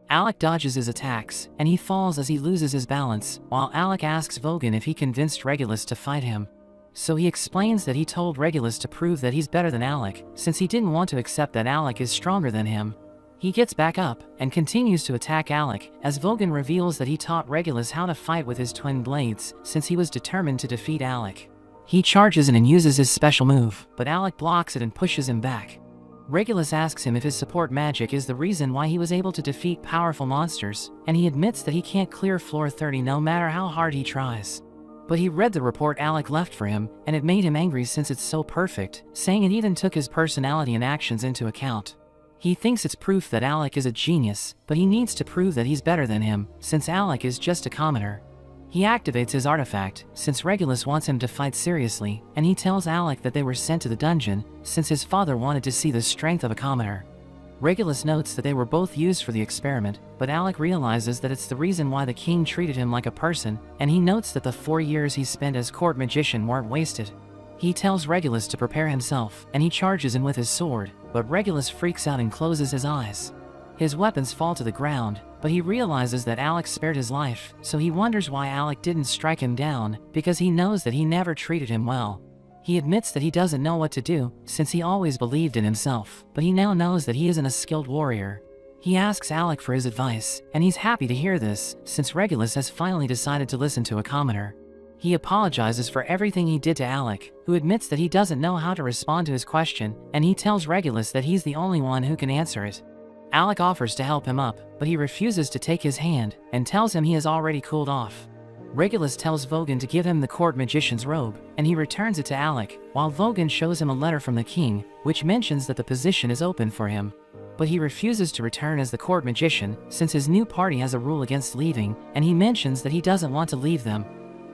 Alec dodges his attacks, and he falls as he loses his balance, while Alec asks Vogan if he convinced Regulus to fight him. So he explains that he told Regulus to prove that he's better than Alec, since he didn't want to accept that Alec is stronger than him. He gets back up, and continues to attack Alec, as Vogan reveals that he taught Regulus how to fight with his twin blades, since he was determined to defeat Alec. He charges in and uses his special move, but Alec blocks it and pushes him back. Regulus asks him if his support magic is the reason why he was able to defeat powerful monsters, and he admits that he can't clear floor 30 no matter how hard he tries. But he read the report Alec left for him, and it made him angry since it's so perfect, saying it even took his personality and actions into account. He thinks it's proof that Alec is a genius, but he needs to prove that he's better than him, since Alec is just a commoner. He activates his artifact, since Regulus wants him to fight seriously, and he tells Alec that they were sent to the dungeon, since his father wanted to see the strength of a commoner. Regulus notes that they were both used for the experiment, but Alec realizes that it's the reason why the king treated him like a person, and he notes that the 4 years he spent as court magician weren't wasted. He tells Regulus to prepare himself, and he charges in with his sword, but Regulus freaks out and closes his eyes. His weapons fall to the ground, but he realizes that Alec spared his life, so he wonders why Alec didn't strike him down, because he knows that he never treated him well. He admits that he doesn't know what to do, since he always believed in himself, but he now knows that he isn't a skilled warrior. He asks Alec for his advice, and he's happy to hear this, since Regulus has finally decided to listen to a commoner. He apologizes for everything he did to Alec, who admits that he doesn't know how to respond to his question, and he tells Regulus that he's the only one who can answer it. Alec offers to help him up, but he refuses to take his hand, and tells him he has already cooled off. Regulus tells Vogan to give him the court magician's robe, and he returns it to Alec, while Vogan shows him a letter from the king, which mentions that the position is open for him. But he refuses to return as the court magician, since his new party has a rule against leaving, and he mentions that he doesn't want to leave them.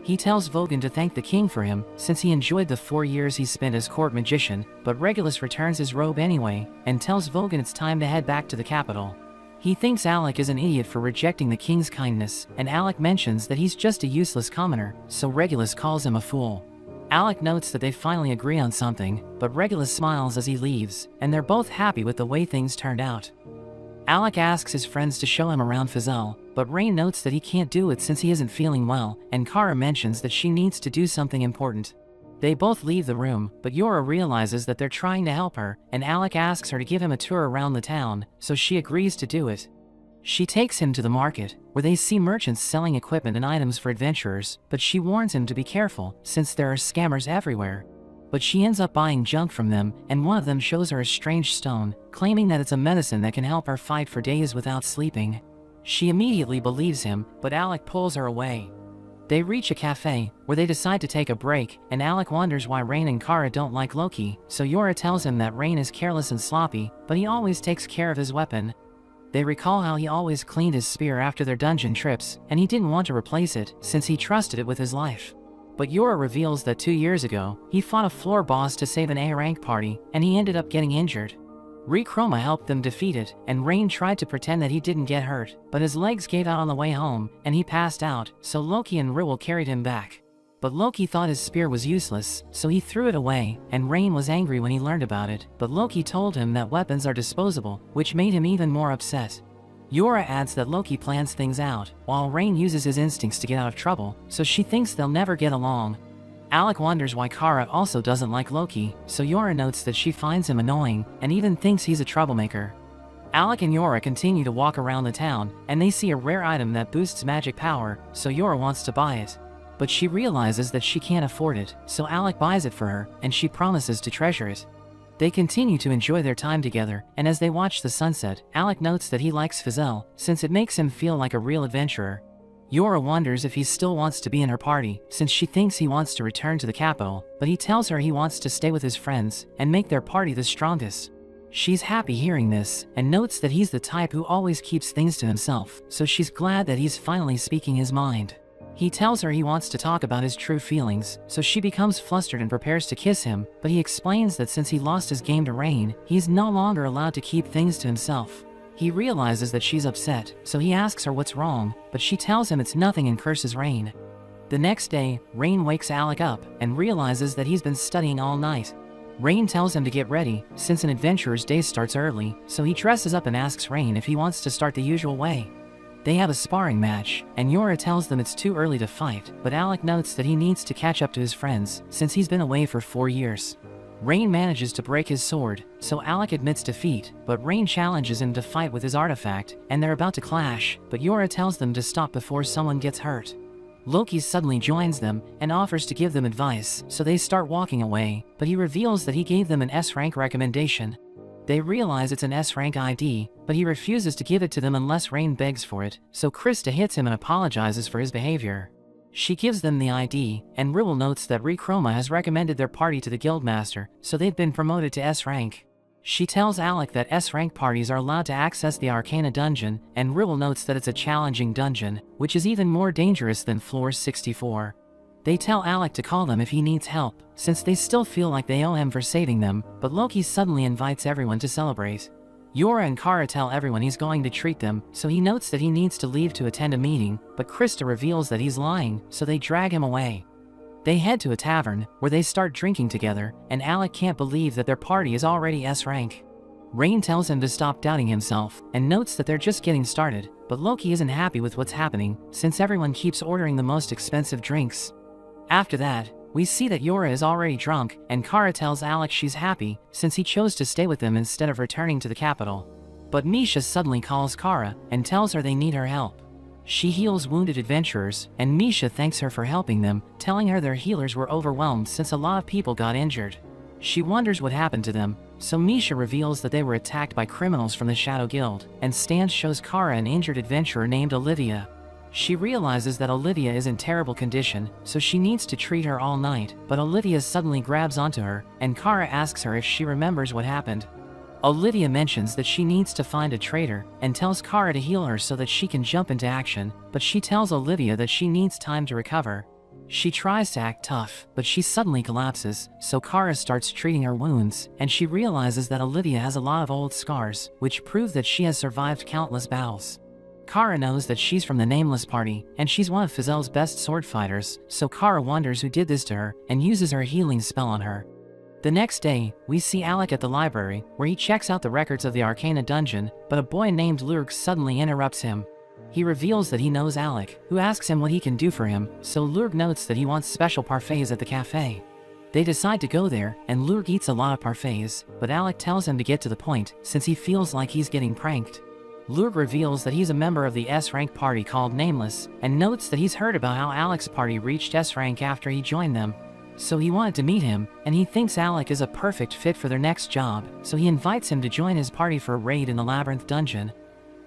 He tells Vogan to thank the king for him, since he enjoyed the 4 years he spent as court magician, but Regulus returns his robe anyway, and tells Vogan it's time to head back to the capital. He thinks Alec is an idiot for rejecting the king's kindness, and Alec mentions that he's just a useless commoner, so Regulus calls him a fool. Alec notes that they finally agree on something, but Regulus smiles as he leaves, and they're both happy with the way things turned out. Alec asks his friends to show him around Fazelle, but Rain notes that he can't do it since he isn't feeling well, and Kara mentions that she needs to do something important. They both leave the room, but Yora realizes that they're trying to help her, and Alec asks her to give him a tour around the town, so she agrees to do it. She takes him to the market, where they see merchants selling equipment and items for adventurers, but she warns him to be careful, since there are scammers everywhere. But she ends up buying junk from them, and one of them shows her a strange stone, claiming that it's a medicine that can help her fight for days without sleeping. She immediately believes him, but Alec pulls her away. They reach a cafe, where they decide to take a break, and Alec wonders why Rain and Kara don't like Loki, so Yora tells him that Rain is careless and sloppy, but he always takes care of his weapon. They recall how he always cleaned his spear after their dungeon trips, and he didn't want to replace it, since he trusted it with his life. But Yora reveals that 2 years ago, he fought a floor boss to save an A-rank party, and he ended up getting injured. Rechroma helped them defeat it, and Rain tried to pretend that he didn't get hurt, but his legs gave out on the way home, and he passed out, so Loki and Riwil carried him back. But Loki thought his spear was useless, so he threw it away, and Rain was angry when he learned about it, but Loki told him that weapons are disposable, which made him even more upset. Yora adds that Loki plans things out, while Rain uses his instincts to get out of trouble, so she thinks they'll never get along. Alec wonders why Kara also doesn't like Loki, so Yora notes that she finds him annoying, and even thinks he's a troublemaker. Alec and Yora continue to walk around the town, and they see a rare item that boosts magic power, so Yora wants to buy it. But she realizes that she can't afford it, so Alec buys it for her, and she promises to treasure it. They continue to enjoy their time together, and as they watch the sunset, Alec notes that he likes Fazelle, since it makes him feel like a real adventurer. Yora wonders if he still wants to be in her party, since she thinks he wants to return to the capital, but he tells her he wants to stay with his friends, and make their party the strongest. She's happy hearing this, and notes that he's the type who always keeps things to himself, so she's glad that he's finally speaking his mind. He tells her he wants to talk about his true feelings, so she becomes flustered and prepares to kiss him, but he explains that since he lost his game to Rain, he's no longer allowed to keep things to himself. He realizes that she's upset, so he asks her what's wrong, but she tells him it's nothing and curses Rain. The next day, Rain wakes Alec up, and realizes that he's been studying all night. Rain tells him to get ready, since an adventurer's day starts early, so he dresses up and asks Rain if he wants to start the usual way. They have a sparring match, and Yora tells them it's too early to fight, but Alec notes that he needs to catch up to his friends, since he's been away for 4 years. Rain manages to break his sword, so Alec admits defeat, but Rain challenges him to fight with his artifact, and they're about to clash, but Yora tells them to stop before someone gets hurt. Loki suddenly joins them, and offers to give them advice, so they start walking away, but he reveals that he gave them an S-rank recommendation. They realize it's an S-rank ID, but he refuses to give it to them unless Rain begs for it, so Krista hits him and apologizes for his behavior. She gives them the ID, and Ribble notes that Rechroma has recommended their party to the guildmaster, so they've been promoted to S rank. She tells Alec that S rank parties are allowed to access the Arcana dungeon, and Ribble notes that it's a challenging dungeon, which is even more dangerous than floor 64. They tell Alec to call them if he needs help, since they still feel like they owe him for saving them, but Loki suddenly invites everyone to celebrate. Yora and Kara tell everyone he's going to treat them, so he notes that he needs to leave to attend a meeting, but Krista reveals that he's lying, so they drag him away. They head to a tavern, where they start drinking together, and Alec can't believe that their party is already S rank. Rain tells him to stop doubting himself, and notes that they're just getting started, but Loki isn't happy with what's happening, since everyone keeps ordering the most expensive drinks. After that, we see that Yora is already drunk, and Kara tells Alec she's happy, since he chose to stay with them instead of returning to the capital. But Misha suddenly calls Kara, and tells her they need her help. She heals wounded adventurers, and Misha thanks her for helping them, telling her their healers were overwhelmed since a lot of people got injured. She wonders what happened to them, so Misha reveals that they were attacked by criminals from the Shadow Guild, and Stan shows Kara an injured adventurer named Olivia. She realizes that Olivia is in terrible condition, so she needs to treat her all night, but Olivia suddenly grabs onto her, and Kara asks her if she remembers what happened. Olivia mentions that she needs to find a traitor, and tells Kara to heal her so that she can jump into action, but she tells Olivia that she needs time to recover. She tries to act tough, but she suddenly collapses, so Kara starts treating her wounds, and she realizes that Olivia has a lot of old scars, which prove that she has survived countless battles. Kara knows that she's from the Nameless Party, and she's one of Fizel's best sword fighters, so Kara wonders who did this to her, and uses her healing spell on her. The next day, we see Alec at the library, where he checks out the records of the Arcana dungeon, but a boy named Lurg suddenly interrupts him. He reveals that he knows Alec, who asks him what he can do for him, so Lurg notes that he wants special parfaits at the cafe. They decide to go there, and Lurg eats a lot of parfaits, but Alec tells him to get to the point, since he feels like he's getting pranked. Lurg reveals that he's a member of the S-rank party called Nameless, and notes that he's heard about how Alec's party reached S-rank after he joined them. So he wanted to meet him, and he thinks Alec is a perfect fit for their next job, so he invites him to join his party for a raid in the Labyrinth dungeon.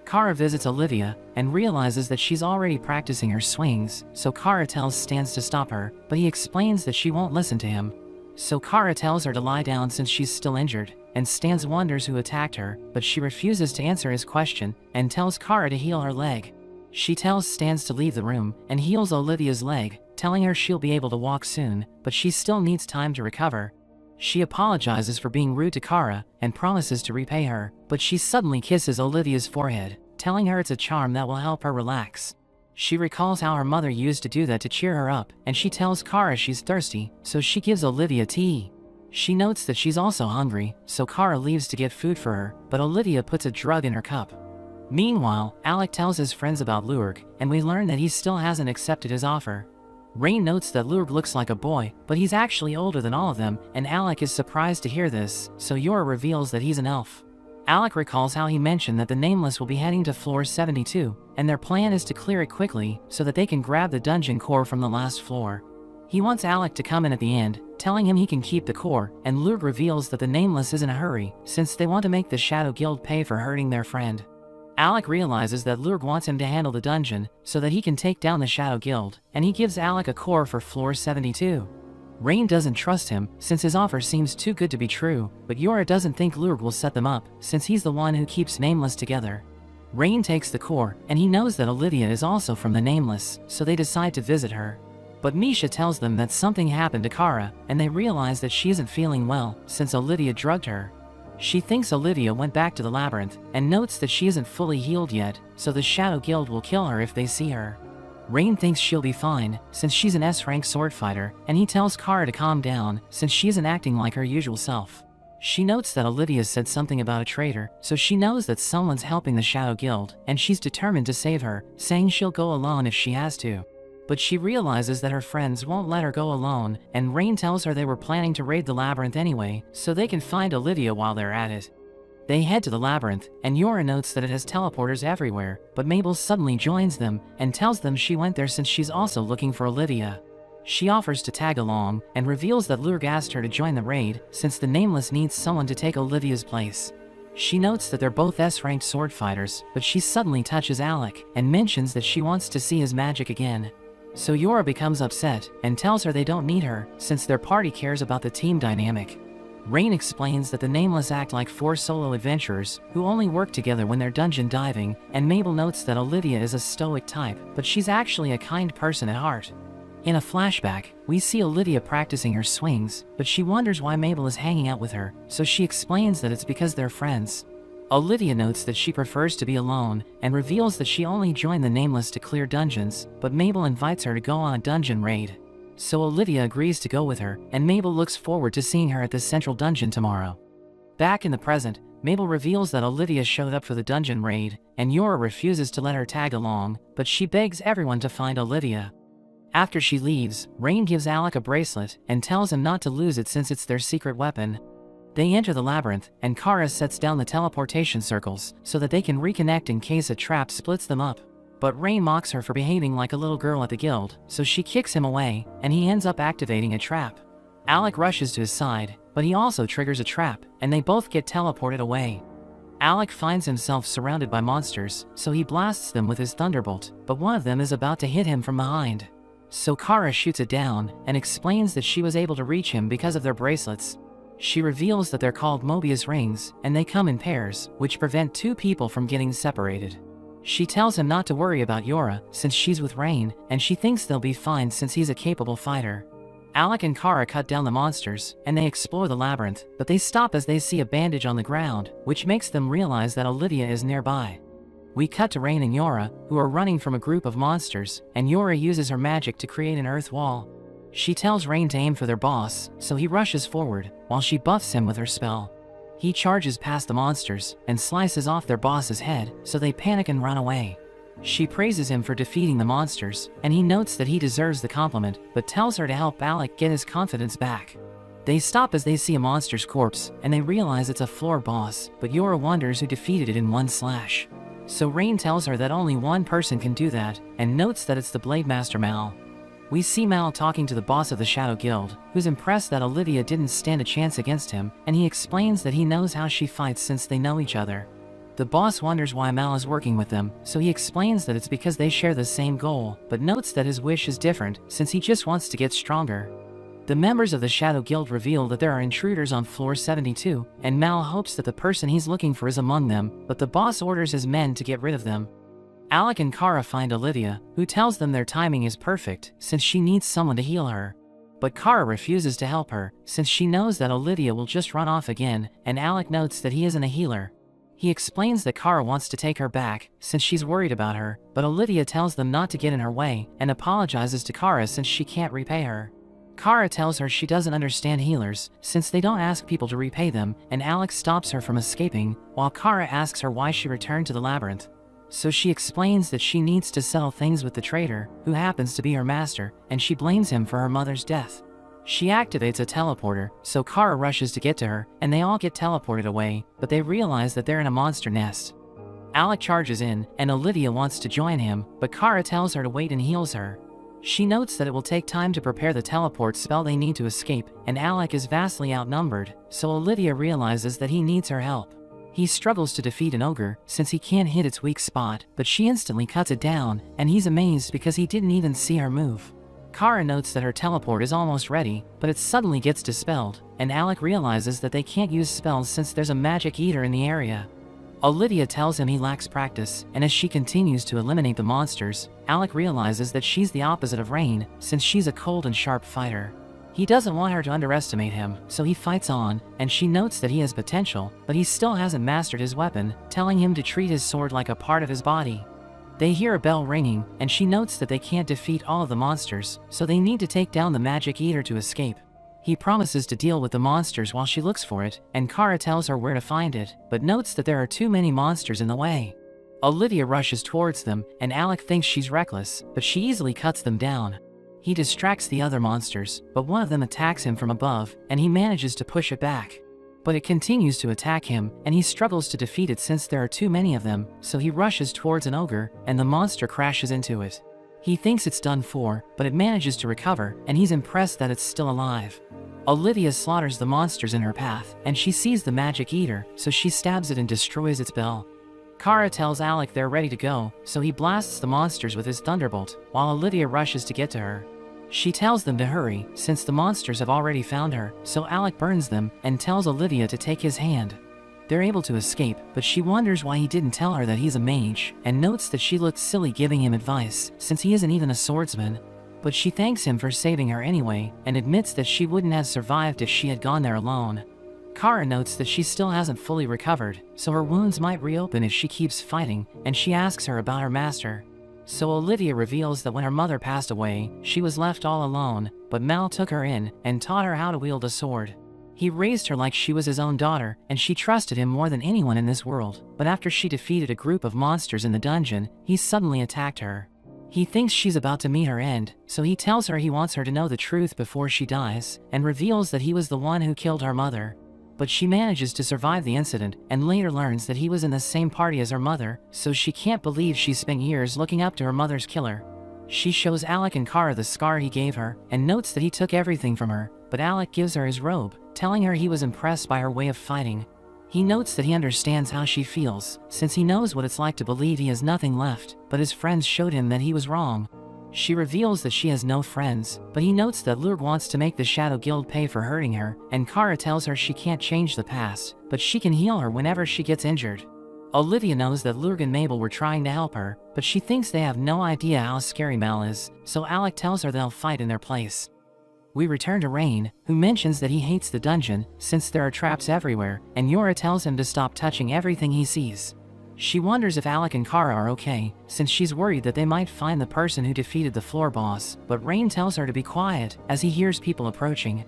Kara visits Olivia, and realizes that she's already practicing her swings, so Kara tells Stans to stop her, but he explains that she won't listen to him. So Kara tells her to lie down since she's still injured, and Stans wonders who attacked her, but she refuses to answer his question, and tells Kara to heal her leg. She tells Stans to leave the room, and heals Olivia's leg, telling her she'll be able to walk soon, but she still needs time to recover. She apologizes for being rude to Kara, and promises to repay her, but she suddenly kisses Olivia's forehead, telling her it's a charm that will help her relax. She recalls how her mother used to do that to cheer her up, and she tells Kara she's thirsty, so she gives Olivia tea. She notes that she's also hungry, so Kara leaves to get food for her, but Olivia puts a drug in her cup. Meanwhile, Alec tells his friends about Lurg, and we learn that he still hasn't accepted his offer. Rain notes that Lurg looks like a boy, but he's actually older than all of them, and Alec is surprised to hear this, so Yora reveals that he's an elf. Alec recalls how he mentioned that the Nameless will be heading to floor 72, and their plan is to clear it quickly so that they can grab the dungeon core from the last floor. He wants Alec to come in at the end, telling him he can keep the core, and Lurg reveals that the Nameless is in a hurry, since they want to make the Shadow Guild pay for hurting their friend. Alec realizes that Lurg wants him to handle the dungeon, so that he can take down the Shadow Guild, and he gives Alec a core for floor 72. Rain doesn't trust him, since his offer seems too good to be true, but Yora doesn't think Lurg will set them up, since he's the one who keeps Nameless together. Rain takes the core, and he knows that Olivia is also from the Nameless, so they decide to visit her. But Misha tells them that something happened to Kara, and they realize that she isn't feeling well, since Olivia drugged her. She thinks Olivia went back to the labyrinth, and notes that she isn't fully healed yet, so the Shadow Guild will kill her if they see her. Rain thinks she'll be fine, since she's an S-rank sword fighter, and he tells Kara to calm down, since she isn't acting like her usual self. She notes that Olivia said something about a traitor, so she knows that someone's helping the Shadow Guild, and she's determined to save her, saying she'll go alone if she has to. But she realizes that her friends won't let her go alone, and Rain tells her they were planning to raid the labyrinth anyway, so they can find Olivia while they're at it. They head to the labyrinth, and Yora notes that it has teleporters everywhere, but Mabel suddenly joins them, and tells them she went there since she's also looking for Olivia. She offers to tag along, and reveals that Lurg asked her to join the raid, since the Nameless needs someone to take Olivia's place. She notes that they're both S-ranked sword fighters, but she suddenly touches Alec, and mentions that she wants to see his magic again. So Yora becomes upset and tells her they don't need her since their party cares about the team dynamic. Rain explains that the Nameless act like 4 solo adventurers who only work together when they're dungeon diving, and Mabel notes that Olivia is a stoic type, but she's actually a kind person at heart. In a flashback, we see Olivia practicing her swings, but she wonders why Mabel is hanging out with her, so she explains that it's because they're friends. Olivia notes that she prefers to be alone, and reveals that she only joined the Nameless to clear dungeons, but Mabel invites her to go on a dungeon raid. So Olivia agrees to go with her, and Mabel looks forward to seeing her at the central dungeon tomorrow. Back in the present, Mabel reveals that Olivia showed up for the dungeon raid, and Yora refuses to let her tag along, but she begs everyone to find Olivia. After she leaves, Rain gives Alec a bracelet and tells him not to lose it since it's their secret weapon. They enter the labyrinth, and Kara sets down the teleportation circles so that they can reconnect in case a trap splits them up. But Rain mocks her for behaving like a little girl at the guild, so she kicks him away, and he ends up activating a trap. Alec rushes to his side, but he also triggers a trap, and they both get teleported away. Alec finds himself surrounded by monsters, so he blasts them with his thunderbolt, but one of them is about to hit him from behind. So Kara shoots it down, and explains that she was able to reach him because of their bracelets. She reveals that they're called Mobius rings, and they come in pairs, which prevent 2 people from getting separated. She tells him not to worry about Yora, since she's with Rain, and she thinks they'll be fine since he's a capable fighter. Alec and Kara cut down the monsters, and they explore the labyrinth, but they stop as they see a bandage on the ground, which makes them realize that Olivia is nearby. We cut to Rain and Yora, who are running from a group of monsters, and Yora uses her magic to create an earth wall. She tells Rain to aim for their boss, so he rushes forward, while she buffs him with her spell. He charges past the monsters, and slices off their boss's head, so they panic and run away. She praises him for defeating the monsters, and he notes that he deserves the compliment, but tells her to help Alec get his confidence back. They stop as they see a monster's corpse, and they realize it's a floor boss, but Yora wonders who defeated it in one slash. So Rain tells her that only one person can do that, and notes that it's the Blade Master Mal. We see Mal talking to the boss of the Shadow Guild, who's impressed that Olivia didn't stand a chance against him, and he explains that he knows how she fights since they know each other. The boss wonders why Mal is working with them, so he explains that it's because they share the same goal, but notes that his wish is different since he just wants to get stronger. The members of the Shadow Guild reveal that there are intruders on floor 72, and Mal hopes that the person he's looking for is among them, but the boss orders his men to get rid of them. Alec and Kara find Olivia, who tells them their timing is perfect since she needs someone to heal her. But Kara refuses to help her since she knows that Olivia will just run off again, and Alec notes that he isn't a healer. He explains that Kara wants to take her back since she's worried about her, but Olivia tells them not to get in her way and apologizes to Kara since she can't repay her. Kara tells her she doesn't understand healers since they don't ask people to repay them, and Alec stops her from escaping while Kara asks her why she returned to the labyrinth. So she explains that she needs to settle things with the traitor, who happens to be her master, and she blames him for her mother's death. She activates a teleporter, so Kara rushes to get to her, and they all get teleported away, but they realize that they're in a monster nest. Alec charges in, and Olivia wants to join him, but Kara tells her to wait and heals her. She notes that it will take time to prepare the teleport spell they need to escape, and Alec is vastly outnumbered, so Olivia realizes that he needs her help. He struggles to defeat an ogre since he can't hit its weak spot, but she instantly cuts it down, and he's amazed because he didn't even see her move. Kara notes that her teleport is almost ready, but it suddenly gets dispelled, and Alec realizes that they can't use spells since there's a magic eater in the area. Olivia tells him he lacks practice, and as she continues to eliminate the monsters, Alec realizes that she's the opposite of Rain since she's a cold and sharp fighter. He doesn't want her to underestimate him, so he fights on, and she notes that he has potential, but he still hasn't mastered his weapon, telling him to treat his sword like a part of his body. They hear a bell ringing, and she notes that they can't defeat all of the monsters, so they need to take down the magic eater to escape. He promises to deal with the monsters while she looks for it, and Kara tells her where to find it, but notes that there are too many monsters in the way. Olivia rushes towards them, and Alec thinks she's reckless, but she easily cuts them down. He distracts the other monsters, but one of them attacks him from above, and he manages to push it back. But it continues to attack him, and he struggles to defeat it since there are too many of them, so he rushes towards an ogre, and the monster crashes into it. He thinks it's done for, but it manages to recover, and he's impressed that it's still alive. Olivia slaughters the monsters in her path, and she sees the magic eater, so she stabs it and destroys its bell. Kara tells Alec they're ready to go, so he blasts the monsters with his thunderbolt, while Olivia rushes to get to her. She tells them to hurry, since the monsters have already found her, so Alec burns them and tells Olivia to take his hand. They're able to escape, but she wonders why he didn't tell her that he's a mage, and notes that she looked silly giving him advice, since he isn't even a swordsman. But she thanks him for saving her anyway, and admits that she wouldn't have survived if she had gone there alone. Kara notes that she still hasn't fully recovered, so her wounds might reopen if she keeps fighting, and she asks her about her master. So Olivia reveals that when her mother passed away, she was left all alone, but Mal took her in and taught her how to wield a sword. He raised her like she was his own daughter, and she trusted him more than anyone in this world, but after she defeated a group of monsters in the dungeon, he suddenly attacked her. He thinks she's about to meet her end, so he tells her he wants her to know the truth before she dies, and reveals that he was the one who killed her mother. But she manages to survive the incident, and later learns that he was in the same party as her mother, so she can't believe she spent years looking up to her mother's killer. She shows Alec and Kara the scar he gave her, and notes that he took everything from her, but Alec gives her his robe, telling her he was impressed by her way of fighting. He notes that he understands how she feels, since he knows what it's like to believe he has nothing left, but his friends showed him that he was wrong. She reveals that she has no friends, but he notes that Lurg wants to make the Shadow Guild pay for hurting her, and Kara tells her she can't change the past, but she can heal her whenever she gets injured. Olivia knows that Lurg and Mabel were trying to help her, but she thinks they have no idea how scary Mal is, so Alec tells her they'll fight in their place. We return to Rain, who mentions that he hates the dungeon, since there are traps everywhere, and Yora tells him to stop touching everything he sees. She wonders if Alec and Kara are okay, since she's worried that they might find the person who defeated the floor boss, but Rain tells her to be quiet, as he hears people approaching.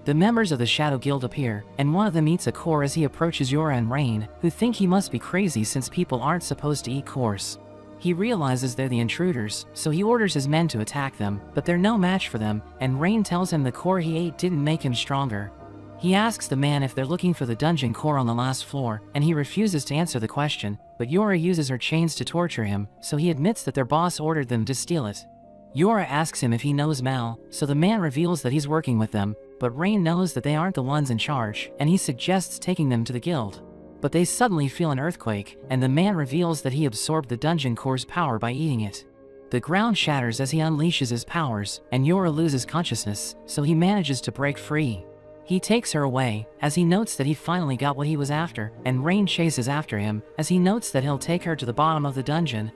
The members of the Shadow Guild appear, and one of them eats a core as he approaches Yora and Rain, who think he must be crazy since people aren't supposed to eat cores. He realizes they're the intruders, so he orders his men to attack them, but they're no match for them, and Rain tells him the core he ate didn't make him stronger. He asks the man if they're looking for the dungeon core on the last floor, and he refuses to answer the question, but Yora uses her chains to torture him, so he admits that their boss ordered them to steal it. Yora asks him if he knows Mal, so the man reveals that he's working with them, but Rain knows that they aren't the ones in charge, and he suggests taking them to the guild. But they suddenly feel an earthquake, and the man reveals that he absorbed the dungeon core's power by eating it. The ground shatters as he unleashes his powers, and Yora loses consciousness, so he manages to break free. He takes her away, as he notes that he finally got what he was after, and Rain chases after him, as he notes that he'll take her to the bottom of the dungeon.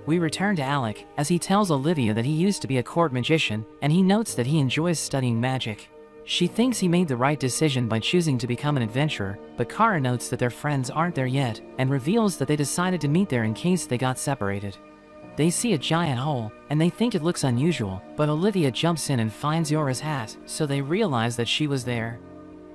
We return to Alec, as he tells Olivia that he used to be a court magician, and he notes that he enjoys studying magic. She thinks he made the right decision by choosing to become an adventurer, but Kara notes that their friends aren't there yet, and reveals that they decided to meet there in case they got separated. They see a giant hole, and they think it looks unusual, but Olivia jumps in and finds Yora's hat, so they realize that she was there.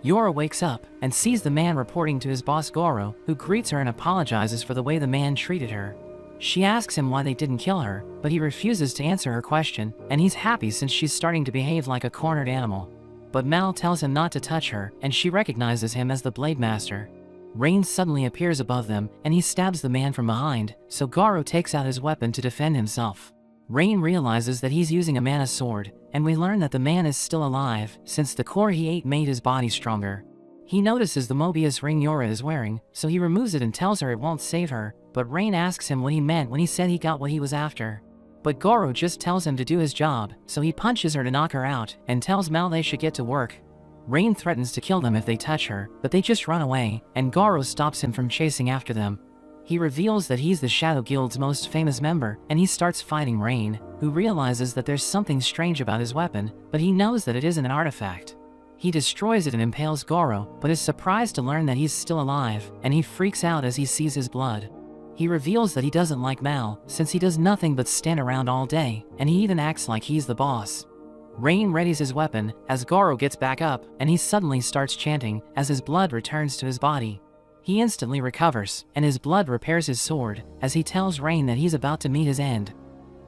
Yora wakes up, and sees the man reporting to his boss Goro, who greets her and apologizes for the way the man treated her. She asks him why they didn't kill her, but he refuses to answer her question, and he's happy since she's starting to behave like a cornered animal. But Mal tells him not to touch her, and she recognizes him as the Blade Master. Rain suddenly appears above them, and he stabs the man from behind, so Garo takes out his weapon to defend himself. Rain realizes that he's using a mana sword, and we learn that the man is still alive, since the core he ate made his body stronger. He notices the Mobius ring Yora is wearing, so he removes it and tells her it won't save her, but Rain asks him what he meant when he said he got what he was after. But Goro just tells him to do his job, so he punches her to knock her out, and tells Mal they should get to work. Rain threatens to kill them if they touch her, but they just run away, and Garo stops him from chasing after them. He reveals that he's the Shadow Guild's most famous member, and he starts fighting Rain, who realizes that there's something strange about his weapon, but he knows that it isn't an artifact. He destroys it and impales Goro, but is surprised to learn that he's still alive, and he freaks out as he sees his blood. He reveals that he doesn't like Mal, since he does nothing but stand around all day, and he even acts like he's the boss. Rain readies his weapon, as Garo gets back up, and he suddenly starts chanting, as his blood returns to his body. He instantly recovers, and his blood repairs his sword, as he tells Rain that he's about to meet his end.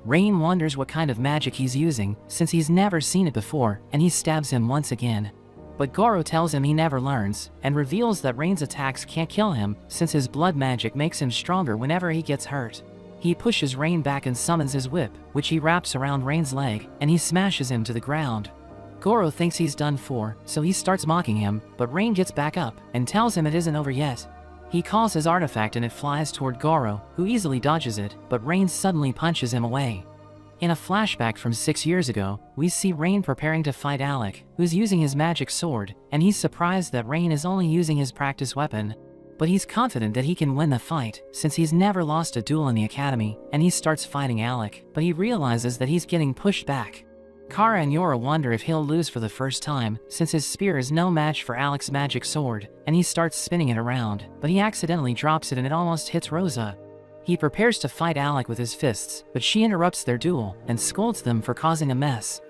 Rain wonders what kind of magic he's using, since he's never seen it before, and he stabs him once again. But Garo tells him he never learns, and reveals that Rain's attacks can't kill him, since his blood magic makes him stronger whenever he gets hurt. He pushes Rain back and summons his whip, which he wraps around Rain's leg, and he smashes him to the ground. Goro thinks he's done for, so he starts mocking him, but Rain gets back up, and tells him it isn't over yet. He calls his artifact and it flies toward Goro, who easily dodges it, but Rain suddenly punches him away. In a flashback from 6 years ago, we see Rain preparing to fight Alec, who's using his magic sword, and he's surprised that Rain is only using his practice weapon. But he's confident that he can win the fight, since he's never lost a duel in the academy, and he starts fighting Alec, but he realizes that he's getting pushed back. Kara and Yora wonder if he'll lose for the first time, since his spear is no match for Alec's magic sword, and he starts spinning it around, but he accidentally drops it and it almost hits Rosa. He prepares to fight Alec with his fists, but she interrupts their duel and scolds them for causing a mess.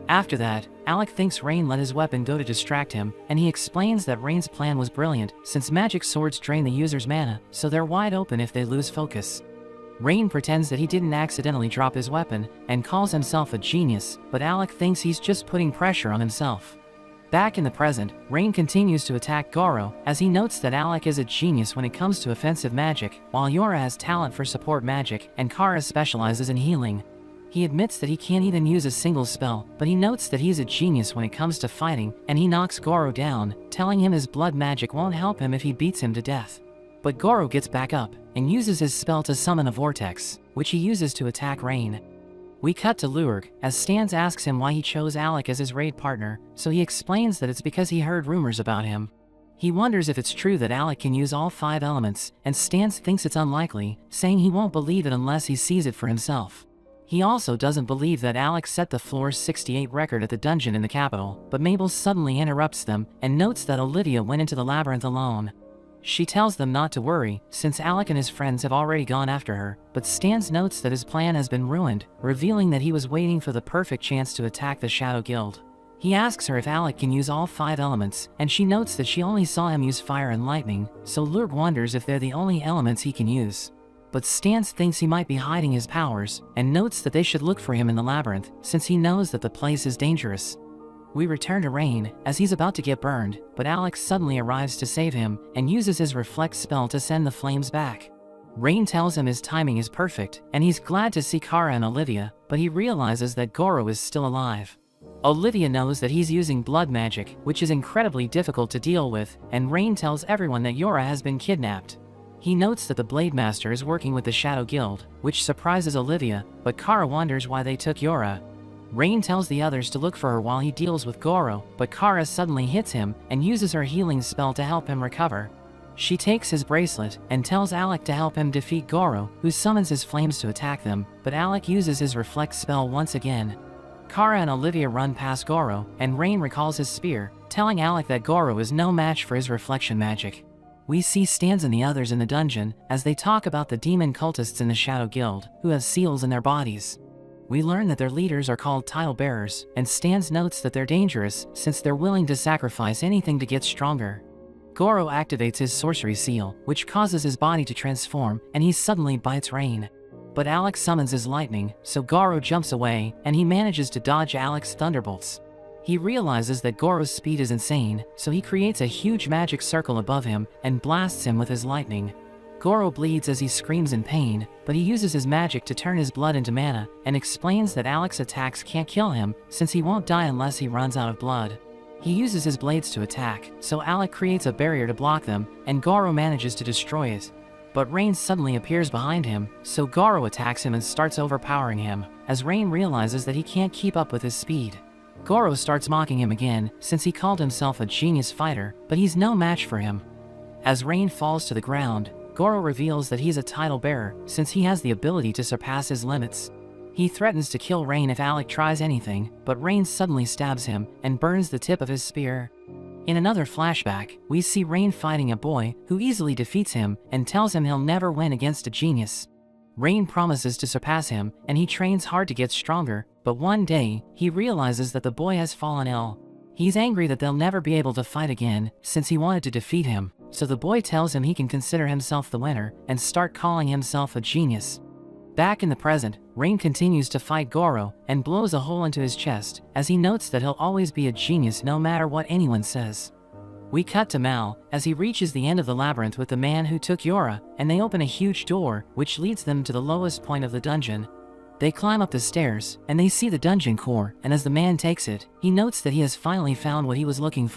After that, Alec thinks Rain let his weapon go to distract him, and he explains that Rain's plan was brilliant, since magic swords drain the user's mana, so they're wide open if they lose focus. Rain pretends that he didn't accidentally drop his weapon, and calls himself a genius, but Alec thinks he's just putting pressure on himself. Back in the present, Rain continues to attack Goro, as he notes that Alec is a genius when it comes to offensive magic, while Yora has talent for support magic, and Kara specializes in healing. He admits that he can't even use a single spell, but he notes that he's a genius when it comes to fighting, and he knocks Goro down, telling him his blood magic won't help him if he beats him to death. But Goro gets back up, and uses his spell to summon a vortex, which he uses to attack Rain. We cut to Lurg, as Stans asks him why he chose Alec as his raid partner, so he explains that it's because he heard rumors about him. He wonders if it's true that Alec can use all 5 elements, and Stans thinks it's unlikely, saying he won't believe it unless he sees it for himself. He also doesn't believe that Alec set the floor 68 record at the dungeon in the capital, but Mabel suddenly interrupts them, and notes that Olivia went into the labyrinth alone. She tells them not to worry, since Alec and his friends have already gone after her, but Stans notes that his plan has been ruined, revealing that he was waiting for the perfect chance to attack the Shadow Guild. He asks her if Alec can use all 5 elements, and she notes that she only saw him use fire and lightning, so Lurg wonders if they're the only elements he can use. But Stans thinks he might be hiding his powers, and notes that they should look for him in the labyrinth, since he knows that the place is dangerous. We return to Rain, as he's about to get burned, but Alex suddenly arrives to save him, and uses his reflect spell to send the flames back. Rain tells him his timing is perfect, and he's glad to see Kara and Olivia, but he realizes that Goro is still alive. Olivia knows that he's using blood magic, which is incredibly difficult to deal with, and Rain tells everyone that Yora has been kidnapped. He notes that the Blade Master is working with the Shadow Guild, which surprises Olivia, but Kara wonders why they took Yora. Rain tells the others to look for her while he deals with Goro, but Kara suddenly hits him and uses her healing spell to help him recover. She takes his bracelet and tells Alec to help him defeat Goro, who summons his flames to attack them, but Alec uses his reflect spell once again. Kara and Olivia run past Goro, and Rain recalls his spear, telling Alec that Goro is no match for his reflection magic. We see Stans and the others in the dungeon, as they talk about the demon cultists in the Shadow Guild, who have seals in their bodies. We learn that their leaders are called Tile Bearers, and Stans notes that they're dangerous, since they're willing to sacrifice anything to get stronger. Goro activates his sorcery seal, which causes his body to transform, and he suddenly bites Rain. But Alex summons his lightning, so Goro jumps away, and he manages to dodge Alex's thunderbolts. He realizes that Goro's speed is insane, so he creates a huge magic circle above him, and blasts him with his lightning. Goro bleeds as he screams in pain, but he uses his magic to turn his blood into mana, and explains that Alex's attacks can't kill him, since he won't die unless he runs out of blood. He uses his blades to attack, so Alec creates a barrier to block them, and Goro manages to destroy it. But Rain suddenly appears behind him, so Goro attacks him and starts overpowering him, as Rain realizes that he can't keep up with his speed. Goro starts mocking him again, since he called himself a genius fighter, but he's no match for him. As Rain falls to the ground, Goro reveals that he's a title bearer, since he has the ability to surpass his limits. He threatens to kill Rain if Alec tries anything, but Rain suddenly stabs him and burns the tip of his spear. In another flashback, we see Rain fighting a boy who easily defeats him and tells him he'll never win against a genius. Rain promises to surpass him, and he trains hard to get stronger, but one day, he realizes that the boy has fallen ill. He's angry that they'll never be able to fight again, since he wanted to defeat him, so the boy tells him he can consider himself the winner and start calling himself a genius. Back in the present, Rain continues to fight Goro and blows a hole into his chest, as he notes that he'll always be a genius no matter what anyone says. We cut to Mal, as he reaches the end of the labyrinth with the man who took Yora, and they open a huge door, which leads them to the lowest point of the dungeon. They climb up the stairs, and they see the dungeon core, and as the man takes it, he notes that he has finally found what he was looking for.